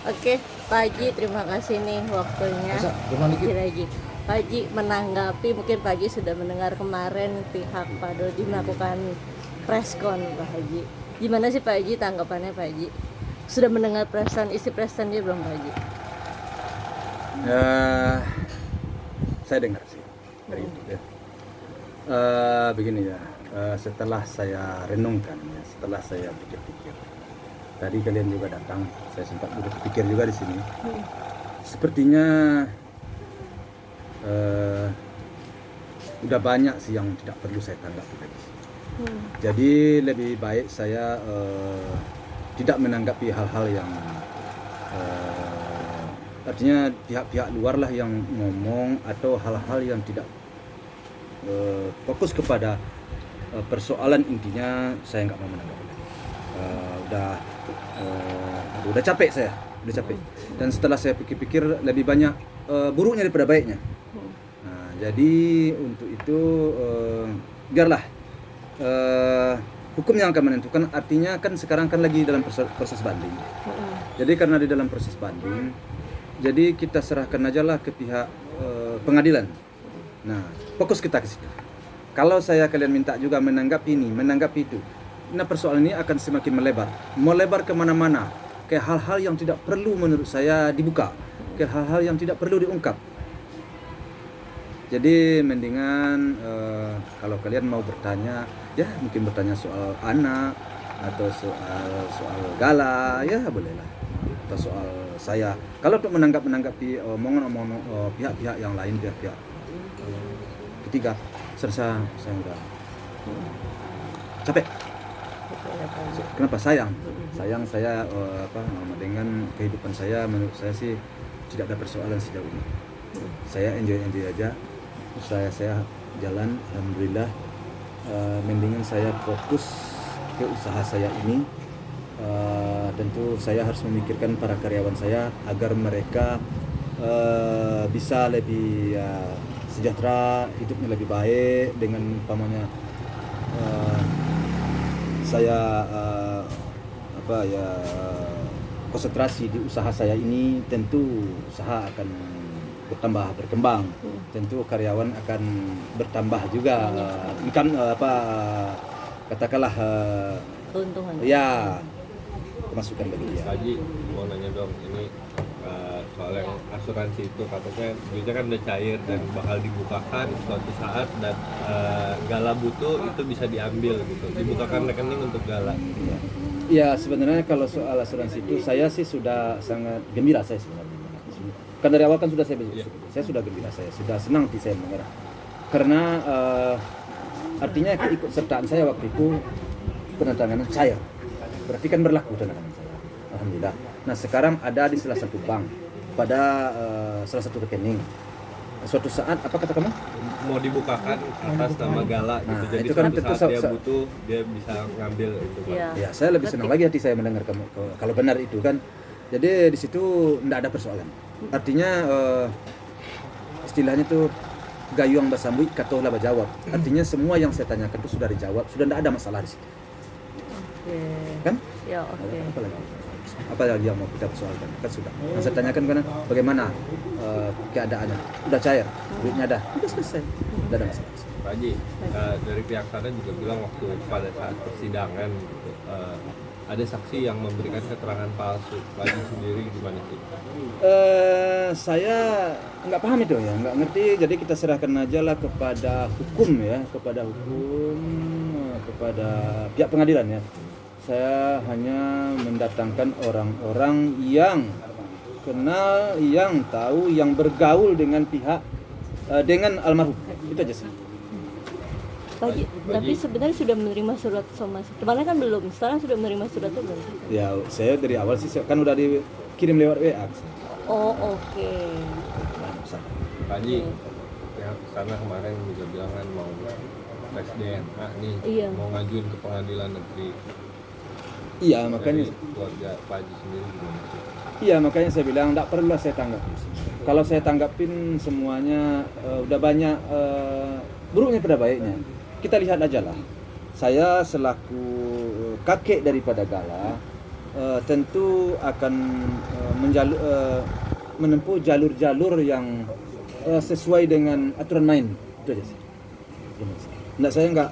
Oke, Pak Haji, terima kasih nih waktunya. Pak Haji, Pak Haji menanggapi, mungkin Pak Haji sudah mendengar kemarin pihak Pak Dodi melakukan preskon Pak Haji. Gimana sih Pak Haji tanggapannya Pak Haji? Sudah mendengar isi preston dia belum Pak Haji? Ya, saya dengar sih dari itu ya. Begini ya, setelah saya renungkan ya, setelah saya pikir-pikir. Tadi kalian juga datang, saya sempat berpikir juga di sini. Sepertinya udah banyak sih yang tidak perlu saya tanggapi lagi. Jadi lebih baik saya tidak menanggapi hal-hal yang artinya pihak-pihak luar lah yang ngomong atau hal-hal yang tidak fokus kepada persoalan intinya. Saya nggak mau menanggapi lagi. Udah capek saya, udah capek. Dan setelah saya pikir-pikir lebih banyak buruknya daripada baiknya. Nah, jadi untuk itu biarlah hukum yang akan menentukan. Artinya kan sekarang kan lagi dalam proses banding. Jadi karena di dalam proses banding, jadi kita serahkan aja lah ke pihak pengadilan. Nah, fokus kita ke situ. Kalau kalian minta juga menanggapi ini, menanggapi itu, nah persoalan ini akan semakin melebar kemana-mana, ke hal-hal yang tidak perlu menurut saya dibuka, ke hal-hal yang tidak perlu diungkap. Jadi mendingan kalau kalian mau bertanya, ya mungkin bertanya soal anak atau soal Gala, ya bolehlah. Atau soal saya. Kalau untuk menanggapi omongan-omongan pihak-pihak yang lain, pihak-pihak ketiga, saya udah capek. Kenapa sayang saya dengan kehidupan saya, menurut saya sih tidak ada persoalan sejauh ini. Saya enjoy aja. Saya jalan, alhamdulillah. Mendingan saya fokus ke usaha saya ini. Tentu saya harus memikirkan para karyawan saya agar mereka bisa lebih sejahtera, hidupnya lebih baik dengan umpamanya saya konsentrasi di usaha saya ini. Tentu usaha akan berkembang. Tentu karyawan akan bertambah juga income katakanlah Keuntungan. ya pemasukan bagi dia. Haji mau nanya dong, ini soal yang asuransi itu katanya duitnya kan udah cair dan bakal dibukakan suatu saat, dan Gala butuh itu bisa diambil gitu, dibukakan rekening untuk Gala. Ya sebenarnya kalau soal asuransi itu saya sih sudah sangat gembira saya sebenarnya. Kan dari awal kan sudah saya sudah gembira, saya sudah senang saya mendengar. Karena artinya keikutsertaan saya waktu itu penandatanganan cair. Berarti kan berlaku penandatangan saya. Alhamdulillah. Nah sekarang ada di salah satu bank, pada salah satu rekening. Suatu saat apa kata kamu? Mau dibukakan atas nama Gala gitu. Nah, jadi itu kan suatu tentu saat dia butuh, dia bisa ngambil itu Pak. Ya. Ya saya lebih senang lagi hati saya mendengar kalau benar itu kan. Jadi di situ tidak ada persoalan. Artinya istilahnya tuh gayung basambui katolah bajawab. Artinya semua yang saya tanyakan itu sudah dijawab, sudah tidak ada masalah di situ. Oke. Kan? Ya, oke. Apa lagi yang mau kita persoalkan? Kan sudah. Yang saya tanyakan kan bagaimana keadaannya? Udah cair, duitnya ada. Sudah selesai. Tidak ada masalah. Pak Haji, dari pihak sana juga bilang waktu pada saat persidangan gitu, ada saksi yang memberikan keterangan palsu. Pak Haji sendiri gimana sih? Saya nggak paham itu ya, nggak ngerti. Jadi kita serahkan aja lah kepada hukum ya, kepada pihak pengadilan ya. Saya hanya mendatangkan orang-orang yang kenal, yang tahu, yang bergaul dengan dengan almarhum. Itu aja sih. Pak Haji, tapi sebenarnya sudah menerima surat somasi. Kemarin kan belum, sekarang sudah menerima surat itu belum? Ya saya dari awal sih kan udah dikirim lewat WA. Oh, oke. Pak Haji, pihak sana kemarin juga bilang kan mau tes DNA nih, Iya. mau ngajuin ke pengadilan negeri. Iya makanya. Dari keluarga Pak Haji sendiri gimana sih? Iya makanya saya bilang tidak perlu saya tanggapin. Kalau saya tanggapin semuanya udah banyak buruknya pada baiknya. Kita lihat aja lah. Saya selaku kakek daripada Gala, tentu akan menempuh jalur-jalur yang sesuai dengan aturan main. Itu aja sih. Nggak, saya nggak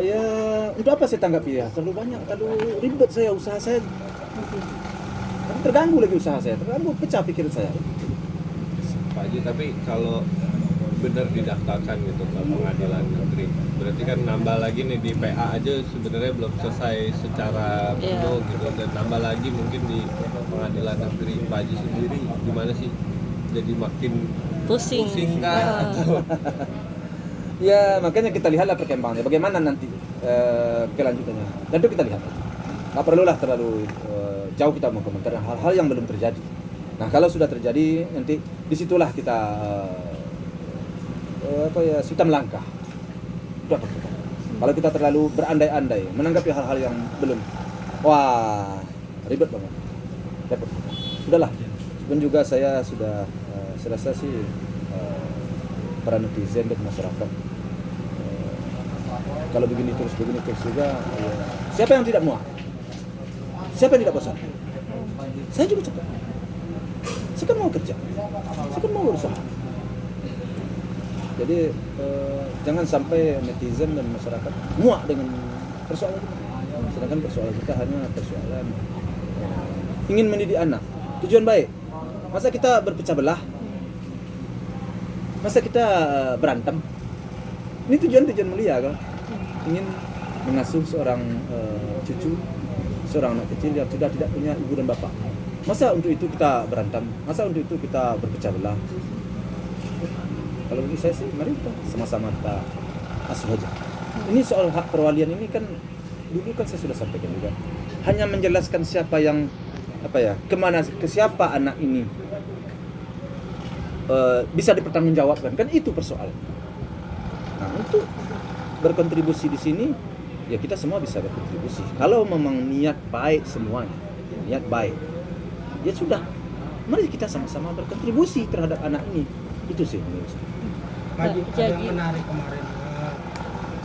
ya untuk apa saya tanggapi ya, terlalu banyak, terlalu ribet saya, usaha saya terganggu lagi, usaha saya terganggu, pecah pikiran saya. Pak Haji, tapi kalau benar didaftarkan gitu ke pengadilan negeri, berarti kan nambah lagi nih di PA aja sebenarnya belum selesai secara penuh gitu, dan nambah lagi mungkin di pengadilan negeri. Pak Haji sendiri gimana sih, jadi makin Pusing. kan? Ya makanya kita lihatlah perkembangannya, bagaimana nanti kelanjutannya. Tentu kita lihat. Nggak perlulah terlalu jauh kita mengomentari hal-hal yang belum terjadi. Nah kalau sudah terjadi, nanti disitulah kita kita melangkah. Itu apa kita? Kalau kita terlalu berandai-andai menanggapi hal-hal yang belum, wah ribet banget, repot. Sudahlah. Dan juga saya sudah serasa sih para netizen dan masyarakat kalau begini terus juga, siapa yang tidak muak? Siapa yang tidak bosan? Saya juga capek. Saya kan mau kerja, saya kan mau berusaha. Jadi jangan sampai netizen dan masyarakat muak dengan persoalan kita. Sedangkan persoalan kita hanya persoalan ingin mendidik anak, tujuan baik. Masa kita berpecah belah? Masa kita berantem? Ini tujuan mulia kan? Ingin mengasuh seorang cucu, seorang anak kecil yang sudah tidak punya ibu dan bapak. Masa untuk itu kita berantem? Masa untuk itu kita berpecah belah? Kalau bagi saya sih, mari kita sama-sama kita asuh aja. Ini soal hak perwalian ini kan dulu kan saya sudah sampaikan juga. Hanya menjelaskan siapa yang kemana, ke siapa anak ini bisa dipertanggungjawabkan, kan itu persoalan. Nah, untuk berkontribusi di sini ya kita semua bisa berkontribusi. Kalau memang niat baik semuanya, niat baik, ya sudah, mari kita sama-sama berkontribusi terhadap anak ini. Itu sih menurut saya. Pak Haji, ada yang menarik kemarin.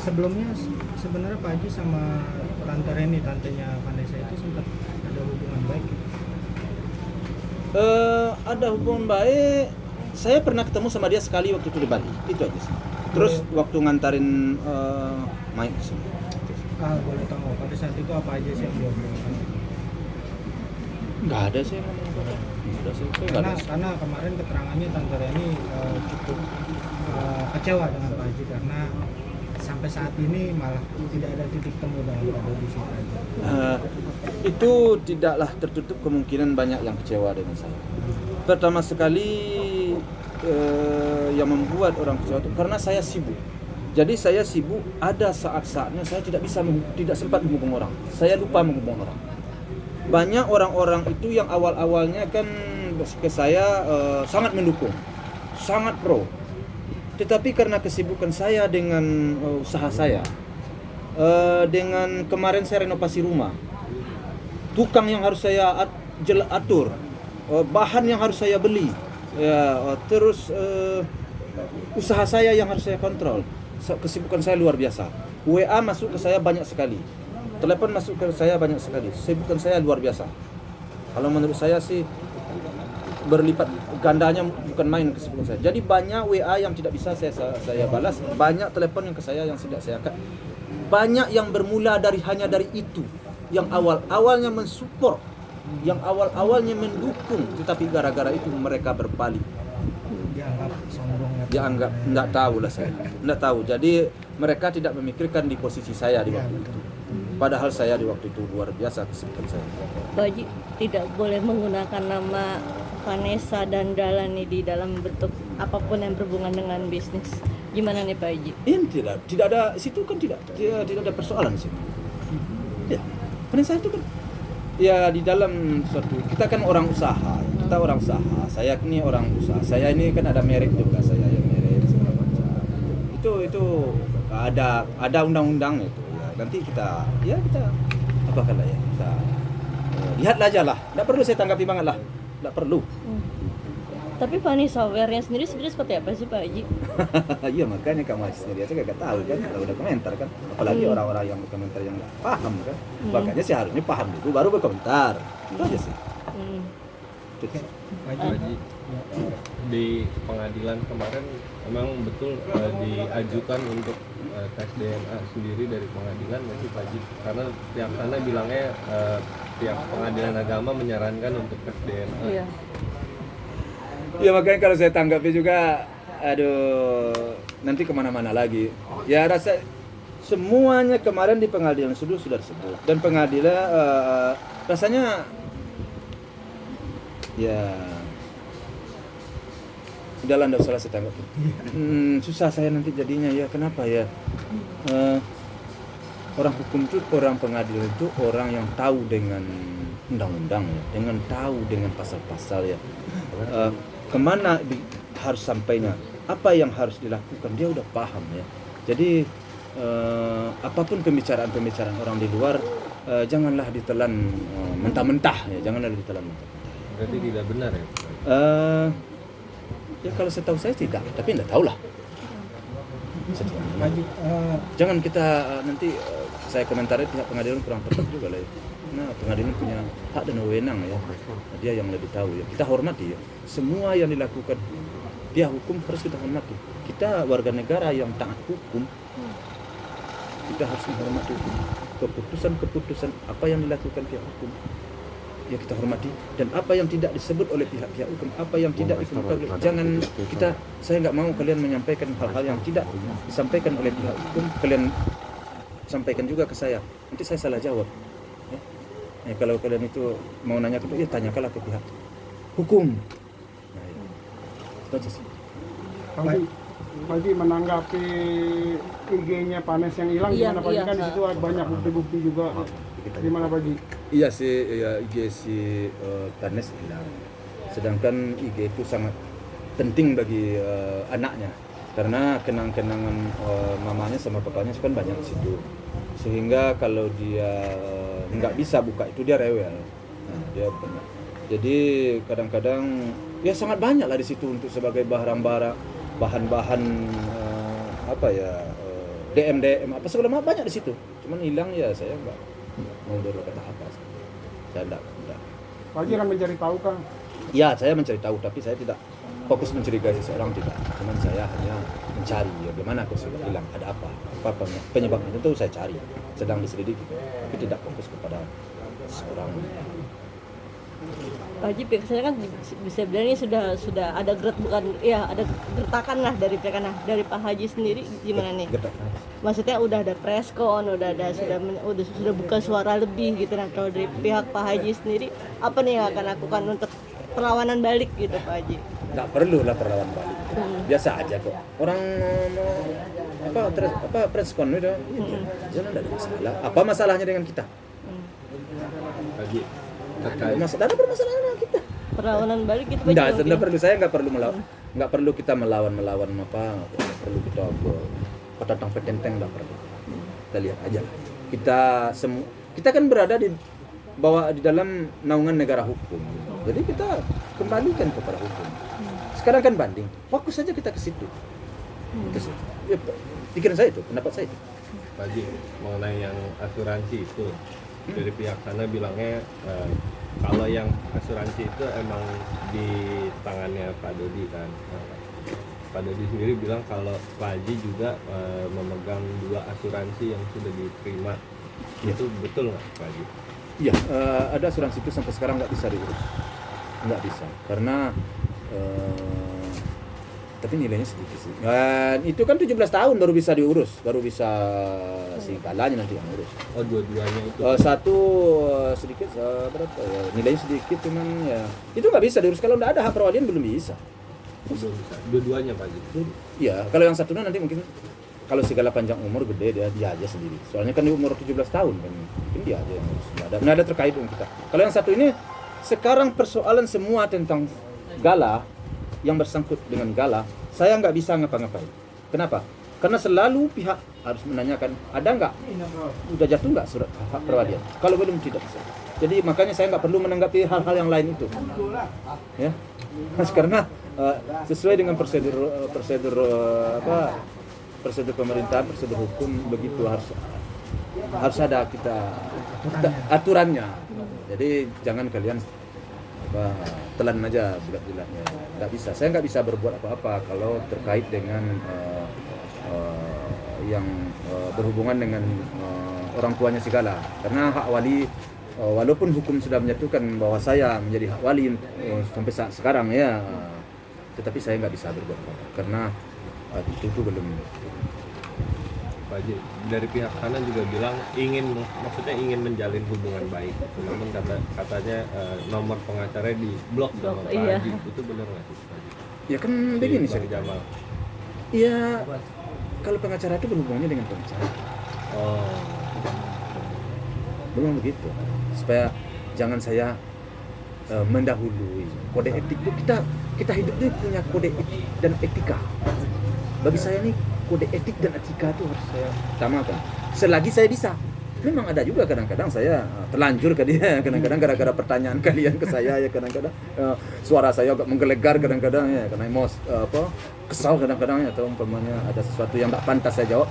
Sebelumnya sebenarnya Pak Haji sama Tante Reni, tantenya Vanessa itu sempat ada hubungan baik. Ada hubungan baik. Saya pernah ketemu sama dia sekali waktu itu di Bali. Itu aja sih. Terus waktu ngantarin Mike ke sini. Boleh tahu pada saat itu apa aja sih yang dia obrolkan? Nggak ada sih yang ngomong apa-apa. Karena kemarin keterangannya Tante Reni cukup kecewa dengan Pak Haji karena sampai saat ini malah tidak ada titik temu dalam kondisi Haji. Itu tidaklah tertutup kemungkinan banyak yang kecewa dengan saya. Pertama sekali yang membuat orang kecewa itu karena saya sibuk. Jadi saya sibuk, ada saat-saatnya saya tidak sempat menghubung orang. Saya lupa menghubung orang. Banyak orang-orang itu yang awal-awalnya kan ke saya sangat mendukung, sangat pro. Tetapi karena kesibukan saya dengan usaha saya, dengan kemarin saya renovasi rumah, tukang yang harus saya atur, bahan yang harus saya beli, terus usaha saya yang harus saya kontrol. Kesibukan saya luar biasa. WA masuk ke saya banyak sekali, telepon masuk ke saya banyak sekali. Kesibukan saya luar biasa. Kalau menurut saya sih berlipat gandanya, bukan main kesibukan saya. Jadi banyak WA yang tidak bisa saya balas, banyak telepon yang ke saya yang tidak saya angkat. Banyak yang bermula hanya dari itu, yang awalnya mensupport, yang awalnya mendukung, tetapi gara-gara itu mereka berbalik. Dianggap sombong. Dianggap enggak tahu lah saya. Enggak tahu. Jadi mereka tidak memikirkan di posisi saya di waktu itu. Padahal saya di waktu itu luar biasa kesibukan saya. Pak Haji tidak boleh menggunakan nama Vanessa dan Dahlan di dalam bentuk apapun yang berhubungan dengan bisnis. Gimana nih Pak Haji? Ini tidak ada, situ kan tidak ada persoalan sih. Ya, Vanessa itu kan ya di dalam suatu, kita kan orang usaha. Kita orang usaha. Saya ini orang usaha. Saya ini kan ada merek juga, saya yang merek segala macam. Itu ada undang-undangnya itu. Nanti kita apakan lah ya, kita lihatlah aja lah. Tidak perlu saya tanggapi banget lah, tidak perlu. Tapi financial aware-nya sendiri sebenarnya seperti apa sih Pak Haji? Iya makanya kamu aja sendiri aja gak tahu kan kalau udah komentar kan, apalagi orang-orang yang berkomentar yang nggak paham kan, makanya seharusnya paham dulu baru berkomentar, itu aja sih. Itu sih. Pak Haji, di pengadilan kemarin memang betul diajukan untuk tes DNA sendiri dari pengadilan nggak sih Pak Haji? Karena pihak sana bilangnya pihak pengadilan agama menyarankan untuk tes DNA. Iya. Ya makanya kalau saya tanggapi juga, aduh, nanti kemana-mana lagi. Ya rasa semuanya kemarin di pengadilan sudah disebut, dan pengadilan rasanya ya udahlah, nggak usah saya tanggapi. Susah saya nanti jadinya ya, kenapa ya? Orang hukum itu, orang pengadilan itu orang yang tahu dengan undang-undang ya, dengan tahu dengan pasal-pasal ya. Kemana harus sampainya, apa yang harus dilakukan, dia udah paham ya. Jadi apapun pembicaraan orang di luar, janganlah ditelan mentah-mentah ya, janganlah ditelan mentah-mentah. Berarti tidak benar ya? Ya kalau setahu saya tidak, tapi enggak tahu lah. Haji, Jangan kita nanti saya komentari pihak pengadilan kurang tepat juga lah ya. Nah, pengadilan punya hak dan wewenang ya. Dia yang lebih tahu ya. Kita hormati ya. Semua yang dilakukan pihak hukum harus kita hormati. Kita warga negara yang taat hukum. Kita harus menghormati keputusan-keputusan apa yang dilakukan pihak hukum. Ya kita hormati, dan apa yang tidak disebut oleh pihak-pihak hukum, apa yang tidak disebut, jangan kita, saya nggak mau kalian menyampaikan hal-hal yang tidak disampaikan oleh pihak hukum, kalian sampaikan juga ke saya, nanti saya salah jawab. Ya, kalau kalian itu mau nanya ke ya tanyakanlah ke pihak hukum. Nah, itu aja sih. Haji menanggapi IG-nya Panes yang hilang, Iya, gimana Pak Haji? iya. Kan di situ ada banyak bukti-bukti juga. Gimana Pak Haji? Iya sih, ya, IG si Panes hilang. Sedangkan IG itu sangat penting bagi anaknya, karena kenang-kenangan mamanya sama papanya kan banyak di situ. Sehingga kalau dia nggak bisa buka itu dia rewel. Nah, dia banyak. Jadi kadang-kadang ya sangat banyak lah di situ untuk sebagai bahan-bahan apa ya, DM apa segala macam banyak di situ. Cuman hilang ya, saya nggak mau berkata apa. Saya enggak. Pak Haji orang mencari tahu Kang. Ya, saya mencari tahu, tapi saya tidak fokus mencurigai seseorang, tidak. Cuman saya hanya mencari ya, bagaimana kok sudah hilang, ada apa penyebabnya itu saya cari, sedang diselidiki, tapi tidak fokus kepada seseorang. Pak Haji, pihak saya kan bisa bilang ini sudah ada ada gertakan lah dari pihak. Nah, dari Pak Haji sendiri gimana nih? Maksudnya udah ada preskon, sudah buka suara lebih gitu. Nah, kalau dari pihak Pak Haji sendiri apa nih yang akan lakukan untuk perlawanan balik gitu Pak Haji? Nggak perlu lah perlawanan balik, biasa aja kok. Orang preskon itu, jangan ada masalah. Apa masalahnya dengan kita? Haji, Tidak ada permasalahan dengan kita. Perlawanan balik gitu Pak Haji? Tidak perlu, saya nggak perlu melawan, nggak perlu kita melawan apa, nggak perlu kita petantang petenteng, nggak perlu. Kita lihat aja. Kita kan berada di dalam naungan negara hukum. Jadi kita kembalikan kepada hukum. Sekarang kan banding, fokus saja kita ke situ. Itu sih. Ya, pikiran saya itu, pendapat saya itu. Pak Haji, mengenai yang asuransi itu, dari pihak sana bilangnya kalau yang asuransi itu emang di tangannya Pak Dodi kan. Pak Dodi sendiri bilang kalau Pak Haji juga memegang 2 asuransi yang sudah diterima. Ya. Itu betul nggak Pak Haji? Iya, ada asuransi itu sampai sekarang nggak bisa diurus, nggak bisa, karena tapi nilainya sedikit sih. Dan itu kan 17 tahun baru bisa diurus, baru bisa si kalanya nanti yang urus. Oh, dua-duanya itu. Satu sedikit, berapa ya, nilainya sedikit, cuman ya itu nggak bisa diurus kalau nggak ada hak perwalian, belum bisa. Belum bisa. Dua-duanya Pak Haji. Iya, kalau yang satunya nanti mungkin kalau segala panjang umur gede dia aja sendiri. Soalnya kan di umur 17 tahun kan, mungkin dia aja yang harus. Nggak ada terkait dengan kita. Kalau yang satu ini sekarang persoalan semua tentang Gala, yang bersangkut dengan Gala, saya nggak bisa ngapa-ngapain. Kenapa? Karena selalu pihak harus menanyakan, ada nggak, udah jatuh nggak surat hak perwalian. Kalau belum, tidak bisa. Jadi makanya saya nggak perlu menanggapi hal-hal yang lain itu. Ya, karena sesuai dengan prosedur prosedur pemerintahan, prosedur hukum begitu harus ada aturannya. Jadi jangan kalian telan aja bulat-bulatnya. Nggak bisa. Saya nggak bisa berbuat apa-apa kalau terkait dengan yang berhubungan dengan orang tuanya segala. Karena hak wali, walaupun hukum sudah menyatukan bahwa saya menjadi hak wali sampai saat sekarang ya, tetapi saya nggak bisa berbuat apa-apa karena itu belum. Pak Haji, dari pihak sana juga bilang maksudnya ingin menjalin hubungan baik. Namun katanya nomor pengacaranya di blok sama Pak iya. Haji. Itu benar nggak sih, Pak Haji? Ya kan begini Bang sih. Jamal. Iya, kalau pengacara itu berhubungannya dengan pengacara. Oh, Belum begitu. Supaya jangan saya mendahului. Kode etik itu kita hidup ini punya kode etik dan etika. Bagi saya nih kode etik dan etika itu harus saya utamakan. Selagi saya bisa. Memang ada juga kadang-kadang saya terlanjur ke dia, kadang-kadang gara-gara pertanyaan kalian ke saya ya, kadang-kadang suara saya agak menggelegar kadang-kadang ya, karena kesal kadang-kadang ya, atau umpamanya ada sesuatu yang tak pantas saya jawab.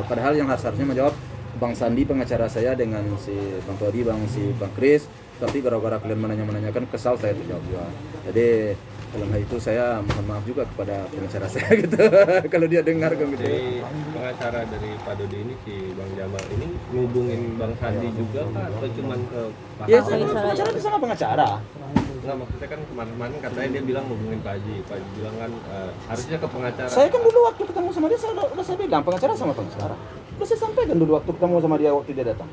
Padahal yang harusnya menjawab Bang Sandi pengacara saya dengan si Bang Todi, Bang Kris, tapi gara-gara kalian menanyakan kesal saya terjawab juga. Jadi dalam hal itu saya mohon maaf juga kepada pengacara saya gitu kalau dia dengar kan gitu. jadi pengacara dari Pak Dodi ini, si Bang Jamal ini ngubungin Bang Sandi juga Pak, atau cuman ke Pak Ya, Haji? pengacara itu sama pengacara. Enggak, maksudnya kan kemarin katanya dia bilang ngubungin Pak Haji. Pak Haji bilang kan harusnya ke pengacara. Saya kan dulu waktu ketemu sama dia, udah saya bilang pengacara sama pengacara. Udah saya sampaikan dulu waktu ketemu sama dia waktu dia datang.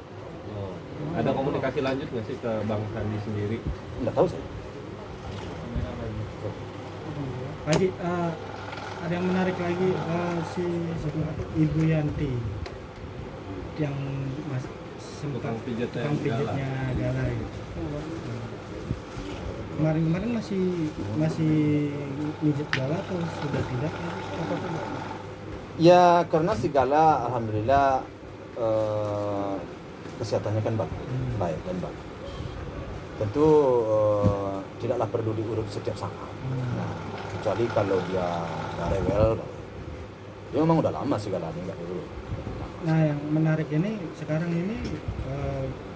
Oh. Ada komunikasi lanjut nggak sih ke Bang Sandi sendiri? Nggak tahu saya. Pak Haji, ada yang menarik lagi, si Ibu Yanti yang Tukang pijatnya pijatnya Gala gitu. Kemarin masih pijat Gala atau sudah tidak? Apa tuh? Ya karena si Gala alhamdulillah kesehatannya kan baik dan bagus. Tentu tidaklah perlu diurut setiap saat. Nah, kecuali kalau dia rewel, dia memang udah lama sih Gala nggak dulu. Nah, yang menarik ini sekarang ini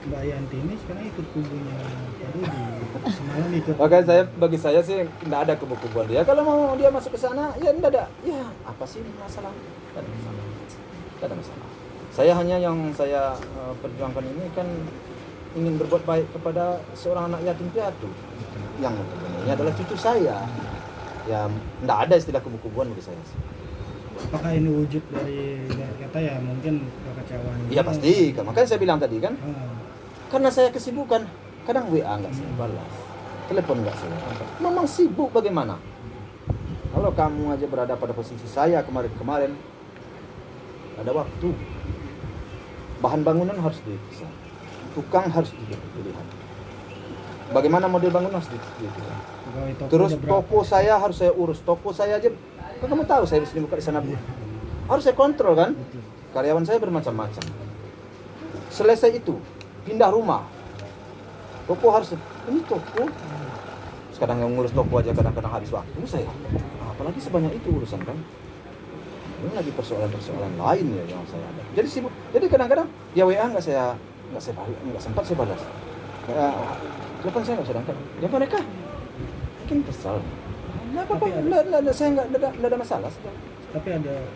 Mbak Yanti ini sekarang ikut kubunya Pak Dodi. Semalam ikut. Makanya bagi saya sih nggak ada kubu-kubuan dia. Kalau mau dia masuk ke sana, ya nggak ada. Ya apa sih masalah? Nggak ada masalah. Nggak ada masalah. Saya hanya yang saya perjuangkan ini kan ingin berbuat baik kepada seorang anak yatim piatu yang ini adalah cucu saya. Ya nggak ada istilah kubu-kubuan bagi saya. Apakah ini wujud dari kata ya mungkin kekecewaan? Iya pasti. Makanya saya bilang tadi kan. Ah. Karena saya kesibukan, kadang WA nggak saya balas, telepon nggak saya angkat. Memang sibuk bagaimana? Kalau kamu aja berada pada posisi saya kemarin, ada waktu. Bahan bangunan harus diperiksa, tukang harus dilihat. Bagaimana model bangunan harus dilihat. Terus toko saya harus saya urus, toko saya aja. Kan kamu tahu saya bisa buka di sana. Harus saya kontrol kan? Karyawan saya bermacam-macam. Selesai itu. Pindah rumah, toko harus ini toko. Sekarang yang ngurus toko aja kadang-kadang habis waktu saya. Apalagi sebanyak itu urusan kan. Ini lagi persoalan-persoalan lain ya yang saya ada. Jadi sibuk. Jadi kadang-kadang ya WA nggak sempat saya balas. Telepon saya nggak sedangkan. Ya mereka mungkin kesal. Nggak apa-apa. Saya nggak ada masalah. Tapi ada